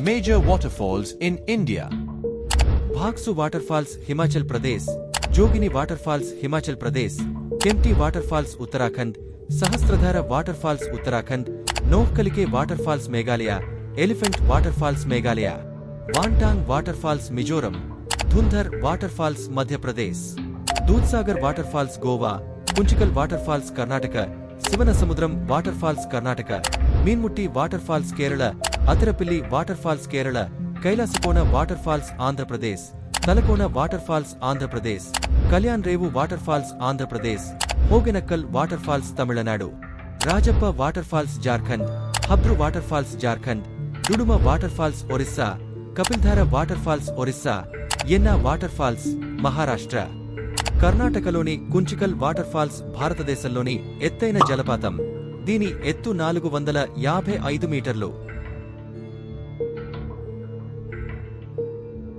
Major waterfalls in India. Bhagsu Waterfalls, Himachal Pradesh. Jogini Waterfalls, Himachal Pradesh. Kempty Waterfalls, Uttarakhand. Sahasradhara Waterfalls, Uttarakhand. Nohkalike Waterfalls, Meghalaya. Elephant Waterfalls, Meghalaya. Wantang Waterfalls, Mizoram. Dhundhar Waterfalls, Madhya Pradesh. Dudhsagar Waterfalls, Goa. Kunchikal Waterfalls, Karnataka. Sivanasamudram Waterfalls, Karnataka. Meenmutti Waterfalls, Kerala. Athirapilli Waterfalls, Kerala. Kailasakona Waterfalls, Andhra Pradesh. Talakona Waterfalls, Andhra Pradesh. Kalyan Revu Waterfalls, Andhra Pradesh. Hogenakkal Waterfalls, Tamil Nadu. Rajappa Waterfalls, Jharkhand. Habru Waterfalls, Jharkhand. Duduma Waterfalls, Orissa. Kapildhara Waterfalls, Orissa. Yenna Waterfalls, Maharashtra. కర్ణాటకలోని Kunchikal waterfalls భారతదేశంలోని ఎత్తైన జలపాతం. దీని ఎత్తు 455 మీటర్లు.